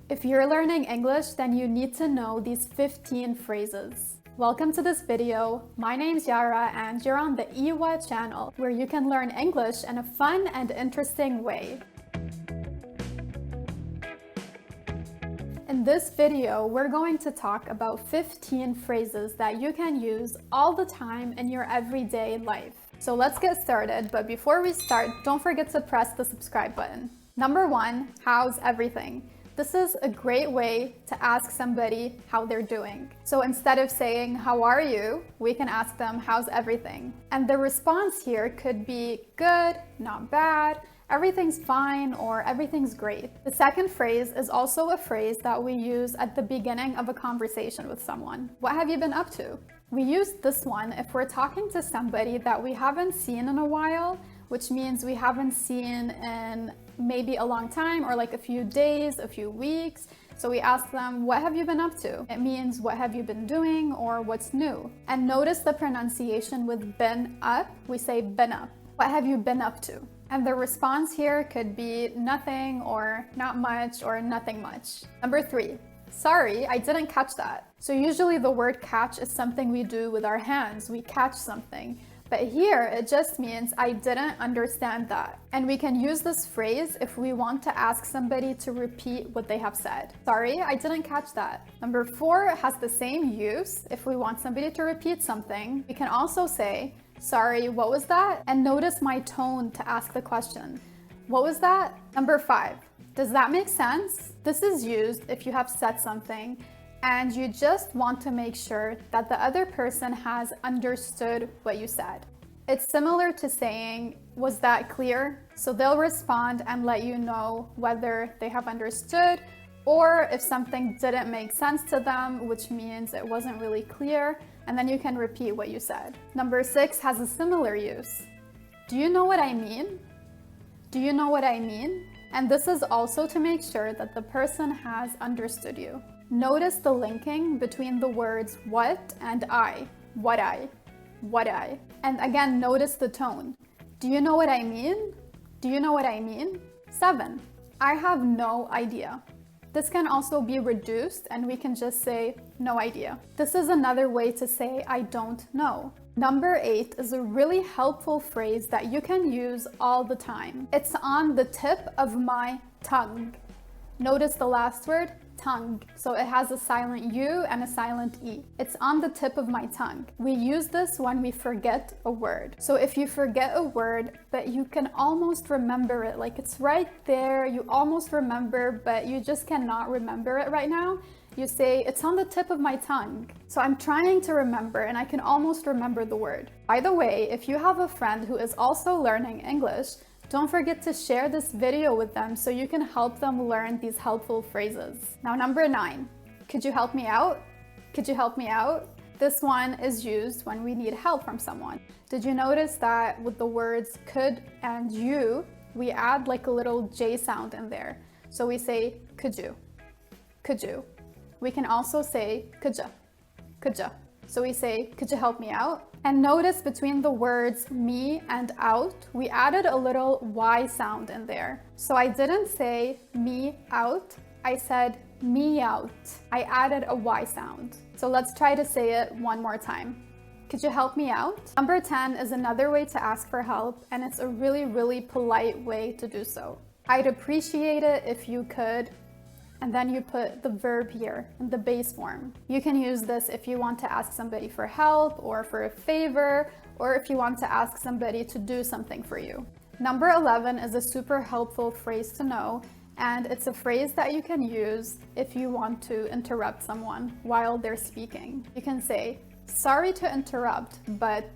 If you're learning English, then you need to know these 15 phrases. Welcome to this video. My name's Yara and you're on the EWA channel, where you can learn English in a fun and interesting way. In this video, we're going to talk about 15 phrases that you can use all the time in your everyday life. So let's get started, but before we start, don't forget to press the subscribe button. Number 1, how's everything? This is a great way to ask somebody how they're doing. So instead of saying, how are you? We can ask them, how's everything? And the response here could be good, not bad, everything's fine, or everything's great. The second phrase is also a phrase that we use at the beginning of a conversation with someone. What have you been up to? We use this one if we're talking to somebody that we haven't seen in a while, which means we haven't seen in maybe a long time or like a few days, a few weeks. So we ask them, what have you been up to? It means what have you been doing or what's new. And notice the pronunciation with been up. We say been up. What have you been up to? And the response here could be nothing or not much or nothing much. Number 3, sorry, I didn't catch that. So usually the word catch is something we do with our hands. We catch something. But here it just means I didn't understand that. And we can use this phrase if we want to ask somebody to repeat what they have said. Sorry, I didn't catch that. Number 4 has the same use if we want somebody to repeat something. We can also say, sorry, what was that? And notice my tone to ask the question. What was that? Number 5, does that make sense? This is used if you have said something and you just want to make sure that the other person has understood what you said. It's similar to saying, was that clear? So they'll respond and let you know whether they have understood or if something didn't make sense to them, which means it wasn't really clear, and then you can repeat what you said. Number 6 has a similar use. Do you know what I mean? Do you know what I mean? And this is also to make sure that the person has understood you. Notice the linking between the words what and I. What I. What I. And again, notice the tone. Do you know what I mean? Do you know what I mean? 7, I have no idea. This can also be reduced and we can just say, no idea. This is another way to say, I don't know. Number 8 is a really helpful phrase that you can use all the time. It's on the tip of my tongue. Notice the last word, tongue. So it has a silent U and a silent E. It's on the tip of my tongue. We use this when we forget a word. So if you forget a word, but you can almost remember it, like it's right there, you almost remember, but you just cannot remember it right now, you say, it's on the tip of my tongue. So I'm trying to remember and I can almost remember the word. By the way, if you have a friend who is also learning English, don't forget to share this video with them so you can help them learn these helpful phrases. Now, number 9, could you help me out? Could you help me out? This one is used when we need help from someone. Did you notice that with the words could and you, we add like a little J sound in there? So we say, could you? Could you? We can also say, could ya? Could ya? So we say, could you help me out? And notice between the words me and out, we added a little Y sound in there. So I didn't say me out, I said me out. I added a Y sound. So let's try to say it one more time. Could you help me out? Number 10 is another way to ask for help, and it's a really, really polite way to do so. I'd appreciate it if you could, and then you put the verb here in the base form. You can use this if you want to ask somebody for help or for a favor, or if you want to ask somebody to do something for you. Number 11 is a super helpful phrase to know, and it's a phrase that you can use if you want to interrupt someone while they're speaking. You can say, sorry to interrupt, but,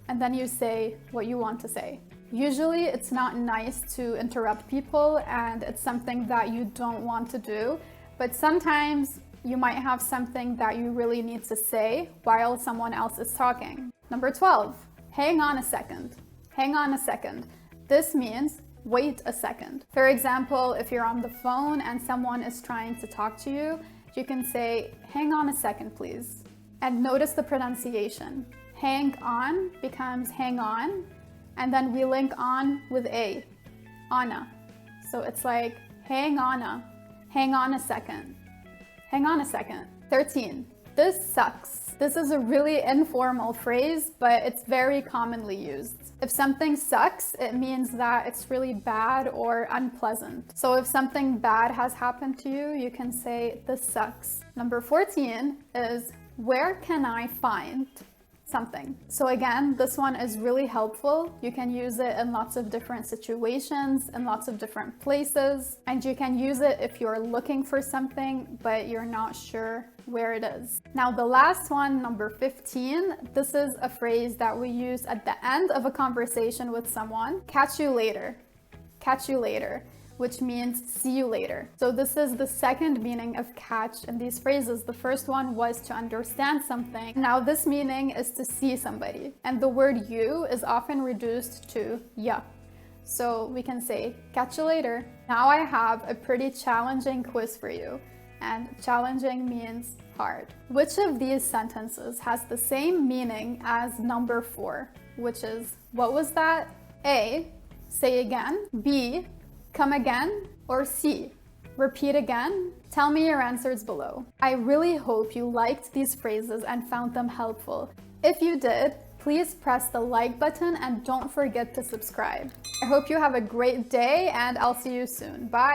and then you say what you want to say. Usually it's not nice to interrupt people and it's something that you don't want to do, but sometimes you might have something that you really need to say while someone else is talking. Number 12, hang on a second. Hang on a second. This means wait a second. For example, if you're on the phone and someone is trying to talk to you, you can say, hang on a second, please. And notice the pronunciation. Hang on becomes hang on, and then we link on with a, Anna. So it's like, hang on, Hang on a second. Hang on a second. 13. This sucks. This is a really informal phrase, but it's very commonly used. If something sucks, it means that it's really bad or unpleasant. So if something bad has happened to you, you can say, this sucks. Number 14 is, where can I find something? So again, this one is really helpful. You can use it in lots of different situations, in lots of different places, and you can use it if you're looking for something, but you're not sure where it is. Now, the last one, number 15, this is a phrase that we use at the end of a conversation with someone. Catch you later. Catch you later, which means see you later. So this is the second meaning of catch in these phrases. The first one was to understand something. Now this meaning is to see somebody. And the word you is often reduced to ya. So we can say, catch you later. Now I have a pretty challenging quiz for you. And challenging means hard. Which of these sentences has the same meaning as number 4? Which is, what was that? A, say again. B, come again. Or C, repeat again. Tell me your answers below. I really hope you liked these phrases and found them helpful. If you did, please press the like button and don't forget to subscribe. I hope you have a great day and I'll see you soon. Bye!